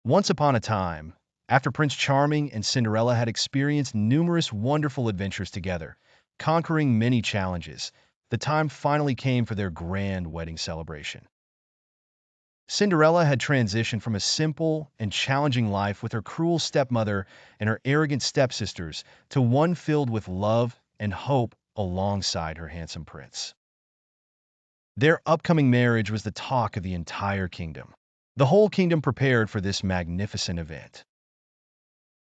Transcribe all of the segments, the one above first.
Once upon a time, after Prince Charming and Cinderella had experienced numerous wonderful adventures together, conquering many challenges, the time finally came for their grand wedding celebration. Cinderella had transitioned from a simple and challenging life with her cruel stepmother and her arrogant stepsisters to one filled with love and hope alongside her handsome prince. Their upcoming marriage was the talk of the entire kingdom. The whole kingdom prepared for this magnificent event.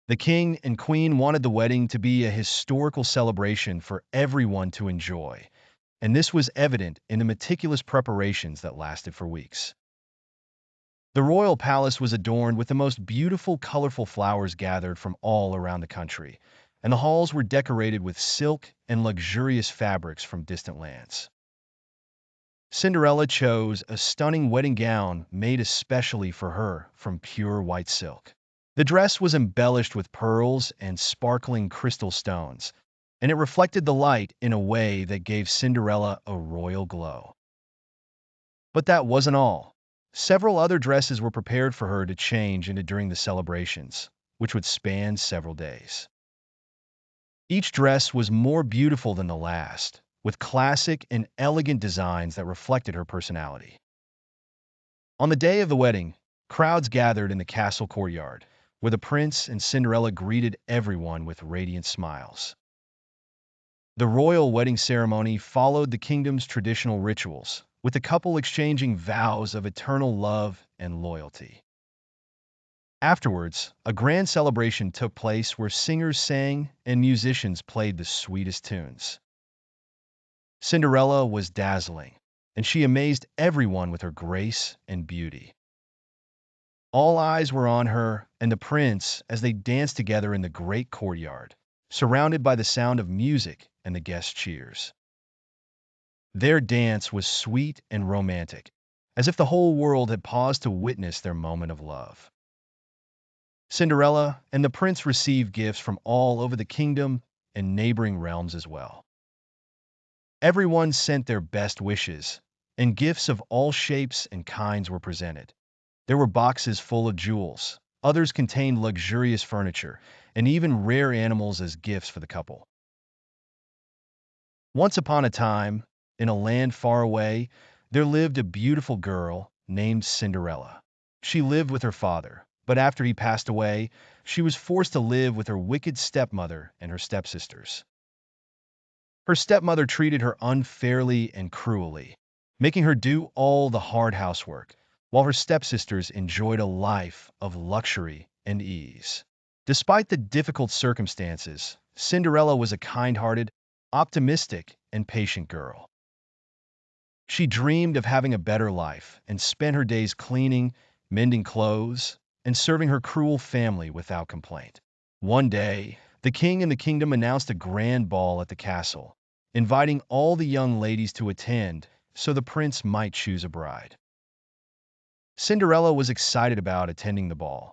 The king and queen wanted the wedding to be a historical celebration for everyone to enjoy, and this was evident in the meticulous preparations that lasted for weeks. The royal palace was adorned with the most beautiful, colorful flowers gathered from all around the country, and the halls were decorated with silk and luxurious fabrics from distant lands. Cinderella chose a stunning wedding gown made especially for her from pure white silk. The dress was embellished with pearls and sparkling crystal stones, and it reflected the light in a way that gave Cinderella a royal glow. But that wasn't all. Several other dresses were prepared for her to change into during the celebrations, which would span several days. Each dress was more beautiful than the last, with classic and elegant designs that reflected her personality. On the day of the wedding, crowds gathered in the castle courtyard, where the prince and Cinderella greeted everyone with radiant smiles. The royal wedding ceremony followed the kingdom's traditional rituals, with the couple exchanging vows of eternal love and loyalty. Afterwards, a grand celebration took place where singers sang and musicians played the sweetest tunes. Cinderella was dazzling, and she amazed everyone with her grace and beauty. All eyes were on her and the prince as they danced together in the great courtyard, surrounded by the sound of music and the guest cheers. Their dance was sweet and romantic, as if the whole world had paused to witness their moment of love. Cinderella and the prince received gifts from all over the kingdom and neighboring realms as well. Everyone sent their best wishes, and gifts of all shapes and kinds were presented. There were boxes full of jewels, others contained luxurious furniture, and even rare animals as gifts for the couple. Once upon a time, in a land far away, there lived a beautiful girl named Cinderella. She lived with her father, but after he passed away, she was forced to live with her wicked stepmother and her stepsisters. Her stepmother treated her unfairly and cruelly, making her do all the hard housework, while her stepsisters enjoyed a life of luxury and ease. Despite the difficult circumstances, Cinderella was a kind-hearted, optimistic, and patient girl. She dreamed of having a better life and spent her days cleaning, mending clothes, and serving her cruel family without complaint. One day, the king and the kingdom announced a grand ball at the castle, inviting all the young ladies to attend so the prince might choose a bride. Cinderella was excited about attending the ball,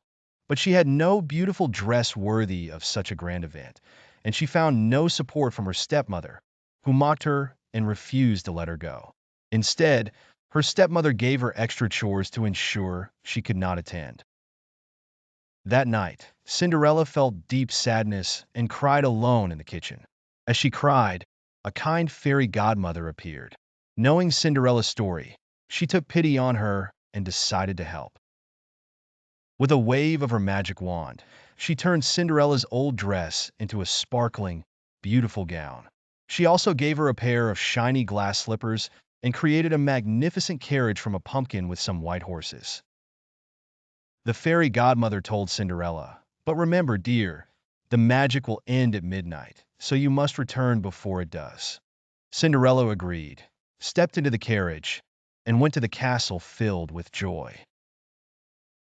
but she had no beautiful dress worthy of such a grand event, and she found no support from her stepmother, who mocked her and refused to let her go. Instead, her stepmother gave her extra chores to ensure she could not attend. That night, Cinderella felt deep sadness and cried alone in the kitchen. As she cried, a kind fairy godmother appeared. Knowing Cinderella's story, she took pity on her and decided to help. With a wave of her magic wand, she turned Cinderella's old dress into a sparkling, beautiful gown. She also gave her a pair of shiny glass slippers and created a magnificent carriage from a pumpkin with some white horses. The fairy godmother told Cinderella, "But remember, dear, the magic will end at midnight, so you must return before it does." Cinderella agreed, stepped into the carriage, and went to the castle filled with joy.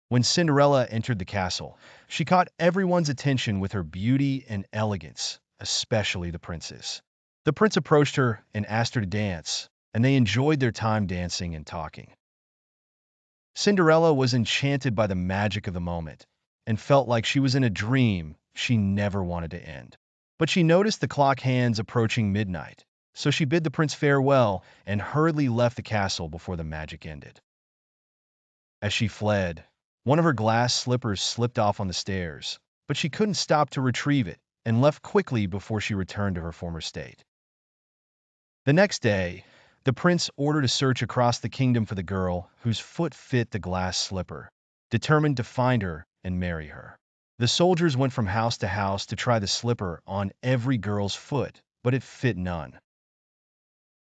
When Cinderella entered the castle, she caught everyone's attention with her beauty and elegance, especially the prince's. The prince approached her and asked her to dance, and they enjoyed their time dancing and talking. Cinderella was enchanted by the magic of the moment and felt like she was in a dream she never wanted to end. But she noticed the clock hands approaching midnight, so she bid the prince farewell and hurriedly left the castle before the magic ended. As she fled, One of her glass slippers slipped off on the stairs, but she couldn't stop to retrieve it and left quickly before she returned to her former state. The next day, the prince ordered a search across the kingdom for the girl whose foot fit the glass slipper, determined to find her and marry her. The soldiers went from house to house to try the slipper on every girl's foot, but it fit none.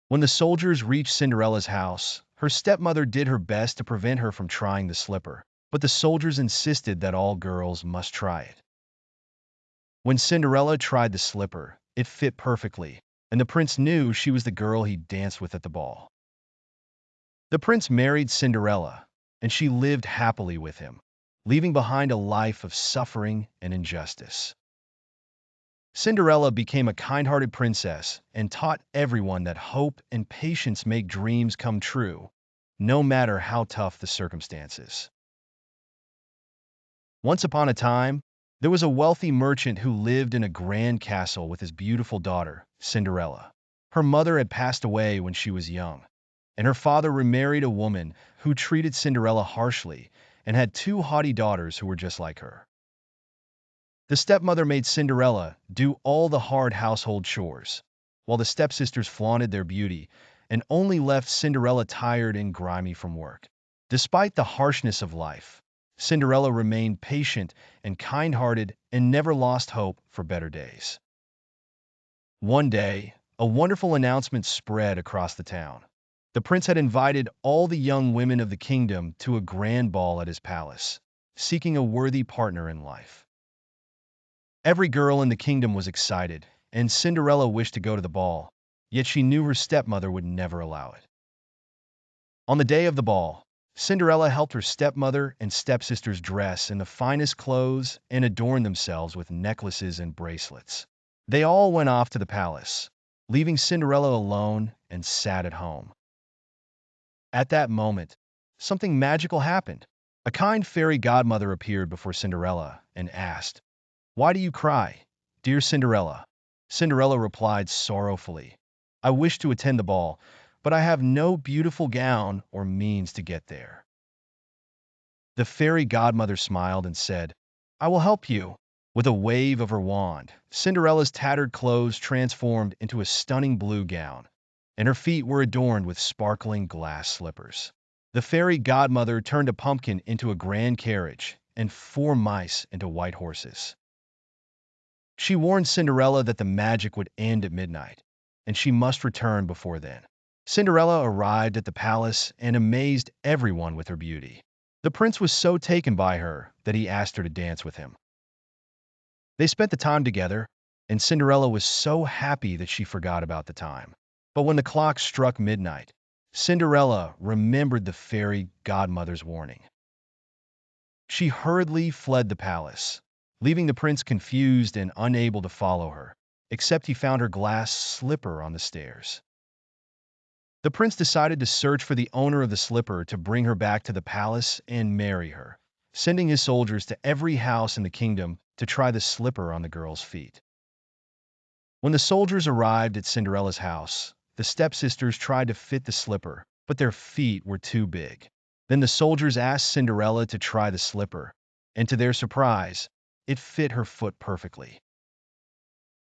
When the soldiers reached Cinderella's house, her stepmother did her best to prevent her from trying the slipper, but the soldiers insisted that all girls must try it. When Cinderella tried the slipper, it fit perfectly, and the prince knew she was the girl he danced with at the ball. The prince married Cinderella, and she lived happily with him, leaving behind a life of suffering and injustice. Cinderella became a kind-hearted princess and taught everyone that hope and patience make dreams come true, no matter how tough the circumstances. Once upon a time, there was a wealthy merchant who lived in a grand castle with his beautiful daughter, Cinderella. Her mother had passed away when she was young, and her father remarried a woman who treated Cinderella harshly and had two haughty daughters who were just like her. The stepmother made Cinderella do all the hard household chores, while the stepsisters flaunted their beauty and only left Cinderella tired and grimy from work. Despite the harshness of life, Cinderella remained patient and kind-hearted and never lost hope for better days. One day, a wonderful announcement spread across the town. The prince had invited all the young women of the kingdom to a grand ball at his palace, seeking a worthy partner in life. Every girl in the kingdom was excited, and Cinderella wished to go to the ball, yet she knew her stepmother would never allow it. On the day of the ball, Cinderella helped her stepmother and stepsisters dress in the finest clothes and adorn themselves with necklaces and bracelets. They all went off to the palace, leaving Cinderella alone and sad at home. At that moment, something magical happened. A kind fairy godmother appeared before Cinderella and asked, "Why do you cry, dear Cinderella?" Cinderella replied sorrowfully, "I wish to attend the ball, but I have no beautiful gown or means to get there." The fairy godmother smiled and said, "I will help you." With a wave of her wand, Cinderella's tattered clothes transformed into a stunning blue gown, and her feet were adorned with sparkling glass slippers. The fairy godmother turned a pumpkin into a grand carriage and 4 mice into white horses. She warned Cinderella that the magic would end at midnight, and she must return before then. Cinderella arrived at the palace and amazed everyone with her beauty. The prince was so taken by her that he asked her to dance with him. They spent the time together, and Cinderella was so happy that she forgot about the time. But when the clock struck midnight, Cinderella remembered the fairy godmother's warning. She hurriedly fled the palace, leaving the prince confused and unable to follow her, except he found her glass slipper on the stairs. The prince decided to search for the owner of the slipper to bring her back to the palace and marry her, sending his soldiers to every house in the kingdom to try the slipper on the girl's feet. When the soldiers arrived at Cinderella's house, the stepsisters tried to fit the slipper, but their feet were too big. Then the soldiers asked Cinderella to try the slipper, and to their surprise, it fit her foot perfectly.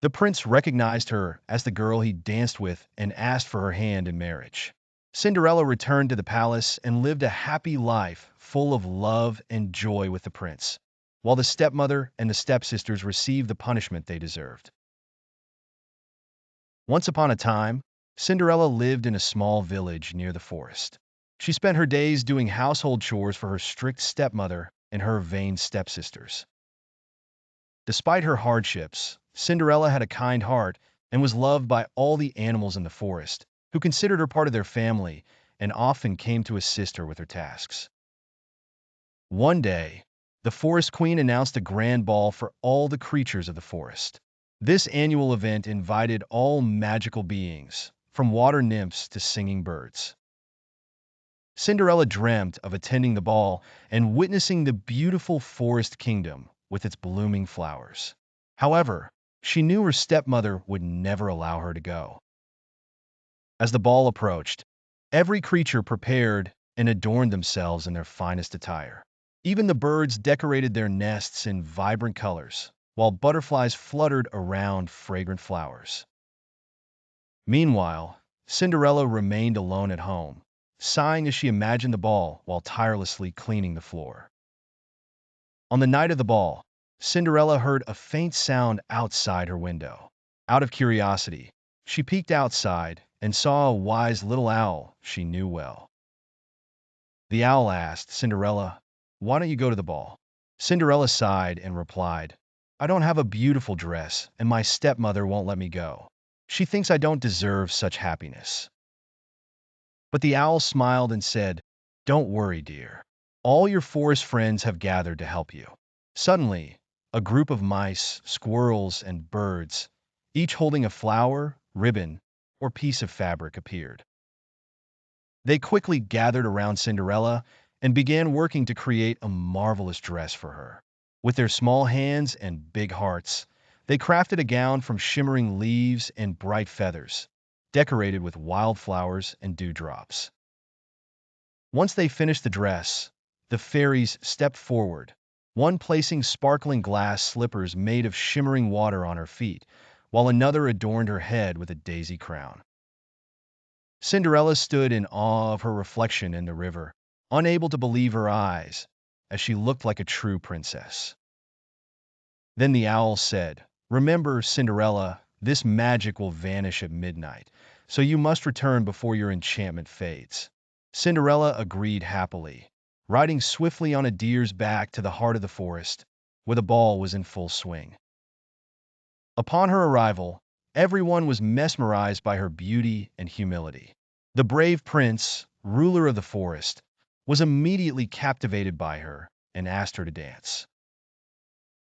The prince recognized her as the girl he danced with and asked for her hand in marriage. Cinderella returned to the palace and lived a happy life full of love and joy with the prince, while the stepmother and the stepsisters received the punishment they deserved. Once upon a time, Cinderella lived in a small village near the forest. She spent her days doing household chores for her strict stepmother and her vain stepsisters. Despite her hardships, Cinderella had a kind heart and was loved by all the animals in the forest, who considered her part of their family and often came to assist her with her tasks. One day, the forest queen announced a grand ball for all the creatures of the forest. This annual event invited all magical beings, from water nymphs to singing birds. Cinderella dreamt of attending the ball and witnessing the beautiful forest kingdom with its blooming flowers. However, she knew her stepmother would never allow her to go. As the ball approached, every creature prepared and adorned themselves in their finest attire. Even the birds decorated their nests in vibrant colors, while butterflies fluttered around fragrant flowers. Meanwhile, Cinderella remained alone at home, sighing as she imagined the ball while tirelessly cleaning the floor. On the night of the ball, Cinderella heard a faint sound outside her window. Out of curiosity, she peeked outside and saw a wise little owl she knew well. The owl asked Cinderella, "Why don't you go to the ball?" Cinderella sighed and replied, "I don't have a beautiful dress, and my stepmother won't let me go. She thinks I don't deserve such happiness." But the owl smiled and said, "Don't worry, dear. All your forest friends have gathered to help you." Suddenly, a group of mice, squirrels, and birds, each holding a flower, ribbon, or piece of fabric, appeared. They quickly gathered around Cinderella and began working to create a marvelous dress for her. With their small hands and big hearts, they crafted a gown from shimmering leaves and bright feathers, decorated with wildflowers and dewdrops. Once they finished the dress, the fairies stepped forward, one placing sparkling glass slippers made of shimmering water on her feet, while another adorned her head with a daisy crown. Cinderella stood in awe of her reflection in the river, unable to believe her eyes, as she looked like a true princess. Then the owl said, "Remember, Cinderella, this magic will vanish at midnight, so you must return before your enchantment fades." Cinderella agreed happily, riding swiftly on a deer's back to the heart of the forest, where the ball was in full swing. Upon her arrival, everyone was mesmerized by her beauty and humility. The brave prince, ruler of the forest, was immediately captivated by her and asked her to dance.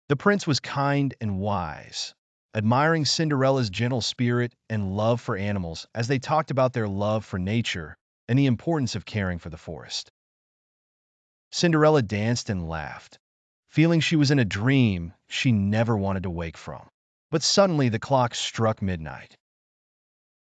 The prince was kind and wise, admiring Cinderella's gentle spirit and love for animals as they talked about their love for nature and the importance of caring for the forest. Cinderella danced and laughed, feeling she was in a dream she never wanted to wake from. But suddenly the clock struck midnight.